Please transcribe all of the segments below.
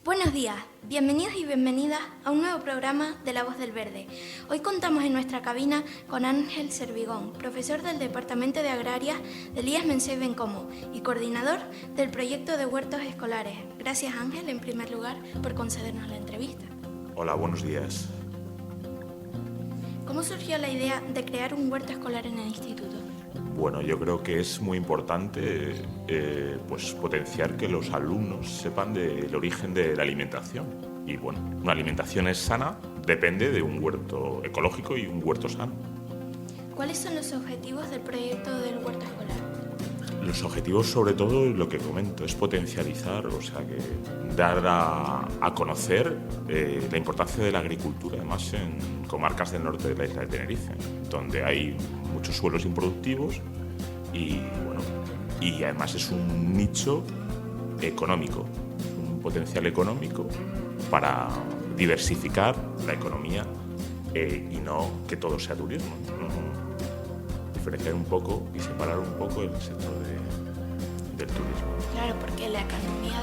Buenos días, bienvenidos y bienvenidas a un nuevo programa de La Voz del Verde. Hoy contamos en nuestra cabina con Ángel Servigón, profesor del Departamento de Agrarias del IES Mensei Bencomo y coordinador del proyecto de huertos escolares. Gracias, Ángel, en primer lugar, por concedernos la entrevista. Hola, buenos días. ¿Cómo surgió la idea de crear un huerto escolar en el instituto? Bueno, yo creo que es muy importante potenciar que los alumnos sepan del origen de la alimentación. Y bueno, una alimentación es sana, depende de un huerto ecológico y un huerto sano. ¿Cuáles son los objetivos del proyecto del huerto escolar? Los objetivos, sobre todo, lo que comento, es potencializar, o sea, que dar a conocer la importancia de la agricultura, además en comarcas del norte de la isla de Tenerife, donde hay muchos suelos improductivos y además es un nicho económico, un potencial económico para diversificar la economía y no que todo sea turismo, ¿no? Diferenciar un poco y separar un poco el sector del turismo. Claro, porque la economía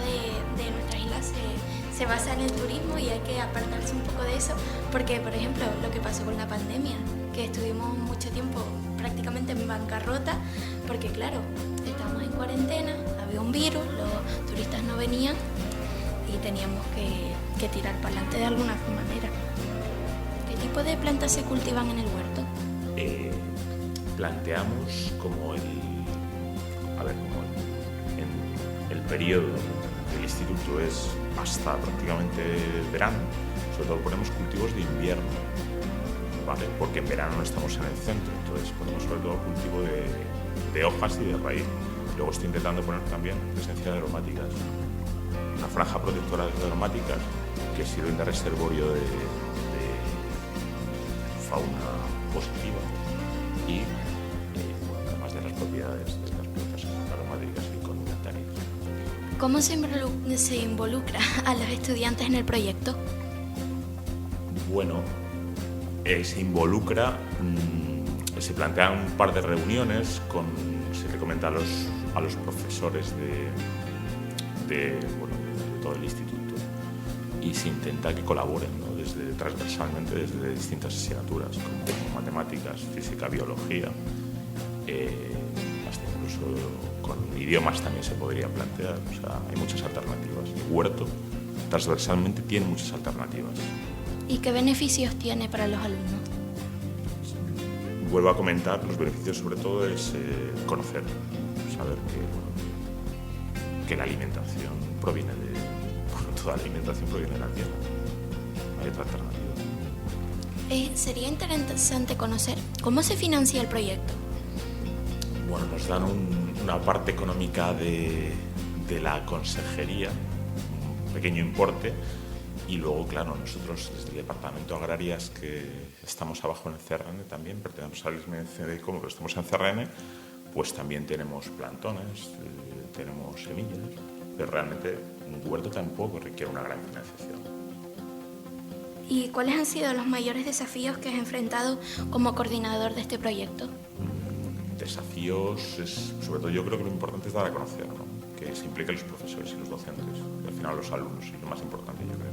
de nuestra isla se basa en el turismo y hay que apartarse un poco de eso, porque, por ejemplo, lo que pasó con la pandemia, que estuvimos mucho tiempo prácticamente en bancarrota, porque, claro, estábamos en cuarentena, había un virus, los turistas no venían y teníamos que tirar para adelante de alguna manera. ¿Qué tipo de plantas se cultivan en el huerto? Planteamos como en el periodo del instituto es hasta prácticamente el verano, sobre todo ponemos cultivos de invierno, ¿vale? Porque en verano no estamos en el centro, entonces ponemos sobre todo cultivo de hojas y de raíz. Luego estoy intentando poner también presencia de aromáticas, una franja protectora de aromáticas que sirven de reservorio de fauna positiva y además de las propiedades de las plantas aromáticas y condimentarias. ¿Cómo se involucra a los estudiantes en el proyecto? Bueno, se involucra, se plantean un par de reuniones, se le comenta a los profesores de todo el instituto y se intenta que colaboren, ¿no? Transversalmente desde distintas asignaturas como matemáticas, física, biología, hasta incluso con idiomas también se podría plantear. O sea, hay muchas alternativas. El huerto transversalmente tiene muchas alternativas. ¿Y qué beneficios tiene para los alumnos? Vuelvo a comentar, los beneficios sobre todo es conocer, saber que la alimentación proviene toda la alimentación proviene de la tierra. Hay otra alternativa. Sería interesante conocer cómo se financia el proyecto. Bueno, nos dan una parte económica de la consejería, un pequeño importe, y luego, claro, nosotros desde el Departamento de Agrarias, que estamos abajo en el CRN también, pertenecemos al IES como pero estamos en CRN, pues también tenemos plantones, tenemos semillas, pero realmente un huerto tampoco requiere una gran financiación. ¿Y cuáles han sido los mayores desafíos que has enfrentado como coordinador de este proyecto? Desafíos, sobre todo yo creo que lo importante es dar a conocer, ¿no? Que se impliquen los profesores y los docentes, y al final los alumnos, y lo más importante yo creo.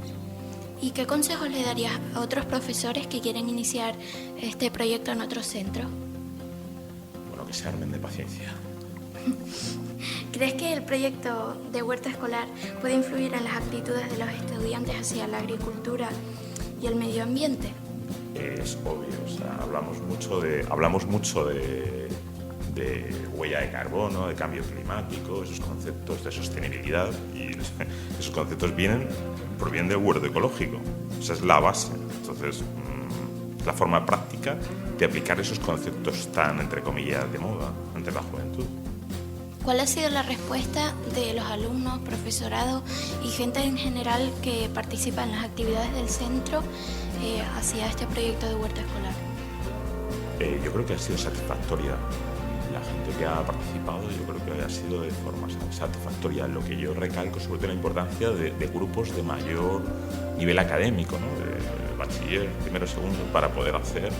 ¿Y qué consejos le darías a otros profesores que quieren iniciar este proyecto en otro centro? Bueno, que se armen de paciencia. ¿Crees que el proyecto de huerto escolar puede influir en las actitudes de los estudiantes hacia la agricultura y el medio ambiente? Es obvio, o sea, hablamos mucho de huella de carbono, de cambio climático, esos conceptos de sostenibilidad, y esos conceptos provienen del huerto ecológico. Esa es la base. Entonces, la forma práctica de aplicar esos conceptos tan, entre comillas, de moda entre la juventud. ¿Cuál ha sido la respuesta de los alumnos, profesorado y gente en general que participa en las actividades del centro hacia este proyecto de huerto escolar? Yo creo que ha sido satisfactoria. La gente que ha participado, yo creo que ha sido de forma satisfactoria. Lo que yo recalco sobre todo la importancia de grupos de mayor nivel académico, ¿no? De bachiller, primero, segundo, para poder hacer,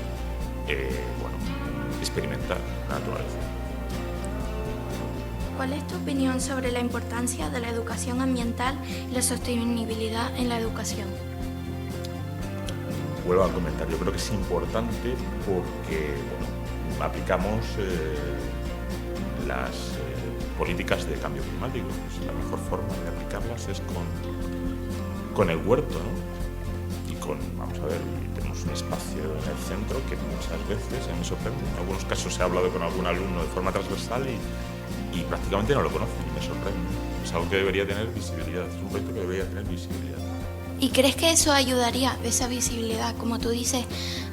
experimentar la naturaleza. ¿cuál es tu opinión sobre la importancia de la educación ambiental y la sostenibilidad en la educación? Vuelvo a comentar, yo creo que es importante porque aplicamos las políticas de cambio climático. Pues la mejor forma de aplicarlas es con el huerto, ¿no? Y vamos a ver, tenemos un espacio en el centro que muchas veces me sorprende. En algunos casos he hablado con algún alumno de forma transversal y prácticamente no lo conocen y me sorprende. Es algo que debería tener visibilidad, es un proyecto que debería tener visibilidad. ¿Y crees que eso ayudaría, esa visibilidad, como tú dices,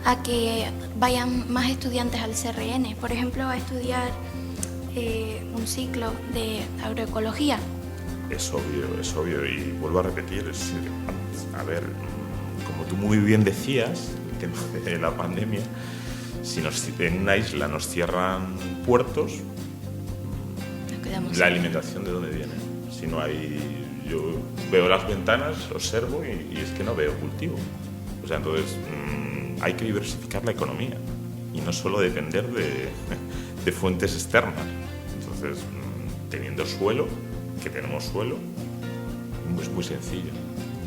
a que vayan más estudiantes al CRN, por ejemplo, a estudiar un ciclo de agroecología? Es obvio y vuelvo a repetir, a ver, como tú muy bien decías, que la pandemia, si en una isla nos cierran puertos, la alimentación ¿de dónde viene? Si no hay... Yo veo las ventanas, observo y es que no veo cultivo. O sea, entonces hay que diversificar la economía y no solo depender de fuentes externas. Entonces, teniendo suelo, que tenemos suelo, es muy sencillo.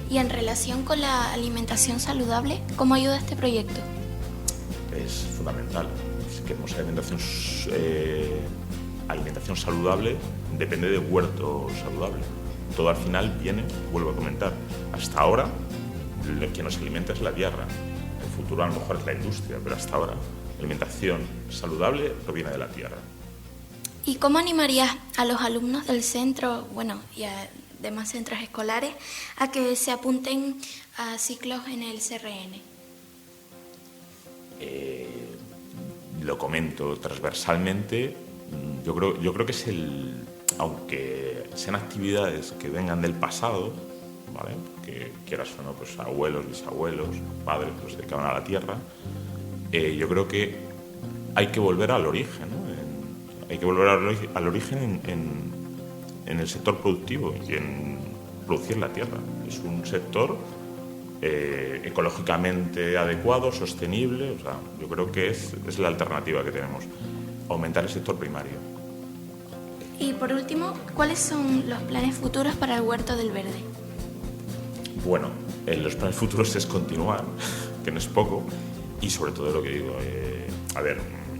Y en relación con la alimentación saludable, ¿cómo ayuda este proyecto? Es fundamental. Si queremos alimentación saludable, depende de huerto saludable. Todo al final viene, vuelvo a comentar, hasta ahora lo que nos alimenta es la tierra. En el futuro a lo mejor es la industria, pero hasta ahora la alimentación saludable proviene de la tierra. ¿Y cómo animarías a los alumnos del centro, y a demás centros escolares, a que se apunten a ciclos en el CRN? Lo comento transversalmente, yo creo que es aunque sean actividades que vengan del pasado, ¿vale? Que quieras o no, pues abuelos, bisabuelos, padres que se dedicaban a la tierra, yo creo que hay que volver al origen, ¿no? Hay que volver al origen en el sector productivo y en producir la tierra. Es un sector ecológicamente adecuado, sostenible. O sea, yo creo que es la alternativa que tenemos, aumentar el sector primario. Y por último, ¿cuáles son los planes futuros para el Huerto del Verde? Bueno, los planes futuros es continuar, que no es poco, y sobre todo lo que digo,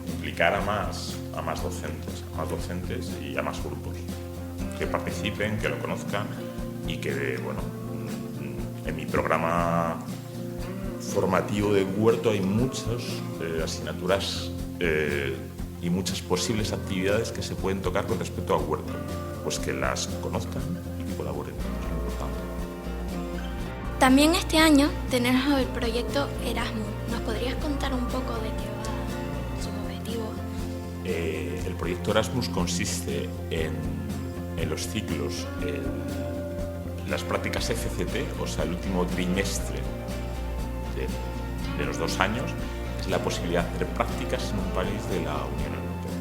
implicar a más docentes y a más grupos que participen, que lo conozcan y que, en mi programa formativo de huerto hay muchas asignaturas y muchas posibles actividades que se pueden tocar con respecto al huerto, pues que las conozcan y que colaboren, es lo importante. También este año tenemos el proyecto Erasmus. ¿Nos podrías contar un poco de qué va sus objetivos? El proyecto Erasmus consiste en los ciclos, las prácticas FCT, o sea, el último trimestre de los 2 años, es la posibilidad de hacer prácticas en un país de la Unión Europea.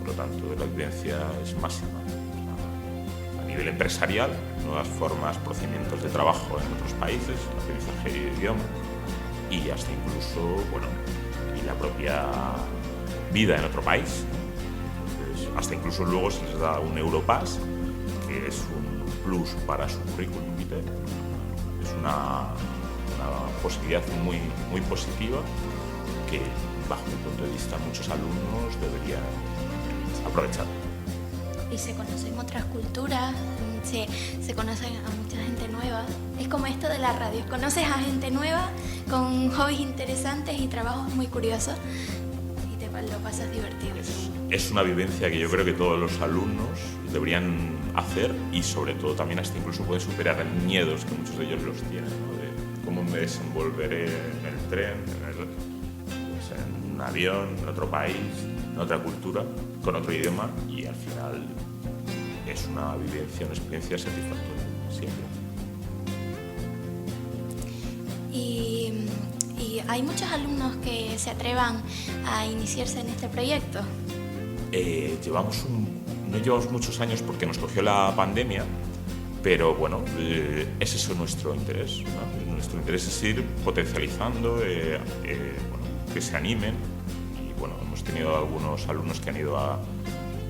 Por lo tanto, la evidencia es máxima. A nivel empresarial, nuevas formas, procedimientos de trabajo en otros países, aprendizaje de idioma y hasta incluso, y la propia vida en otro país. Entonces, hasta incluso luego se les da un Europass, que es un plus para su currículum vitae. Es una posibilidad muy, muy positiva que, bajo mi punto de vista, muchos alumnos deberían aprovechar. Y se conocen otras culturas, se conocen a mucha gente nueva. Es como esto de la radio, conoces a gente nueva con hobbies interesantes y trabajos muy curiosos y te lo pasas divertido. Es una vivencia que yo creo que todos los alumnos deberían hacer y sobre todo también hasta incluso pueden superar miedos que muchos de ellos los tienen, ¿no? De cómo me desenvolveré en el tren, en un avión, en otro país, en otra cultura, con otro idioma y al final es una vivencia, una experiencia satisfactoria, siempre. ¿Y hay muchos alumnos que se atrevan a iniciarse en este proyecto? No llevamos muchos años porque nos cogió la pandemia, pero es eso nuestro interés, ¿no? Nuestro interés es ir potencializando, que se animen y hemos tenido algunos alumnos que han ido a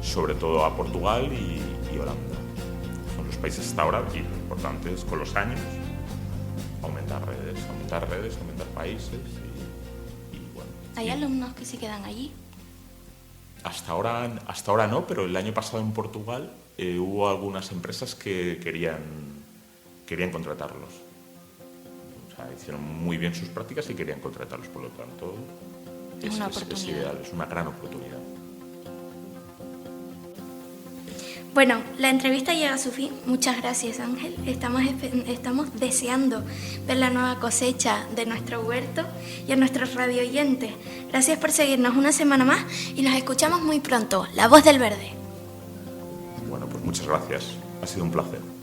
sobre todo a Portugal y Holanda. Son los países hasta ahora, y lo importante es con los años aumentar redes, aumentar países y bueno. ¿Hay alumnos que se quedan allí? Hasta ahora no, pero el año pasado en Portugal hubo algunas empresas que querían contratarlos. O sea, hicieron muy bien sus prácticas y querían contratarlos, por lo tanto Es una oportunidad. ideal, es una gran oportunidad. Bueno, la entrevista llega a su fin. Muchas gracias, Ángel. Estamos deseando ver la nueva cosecha de nuestro huerto y a nuestros radio oyentes. Gracias por seguirnos una semana más y nos escuchamos muy pronto. La Voz del Verde. Bueno, pues muchas gracias. Ha sido un placer.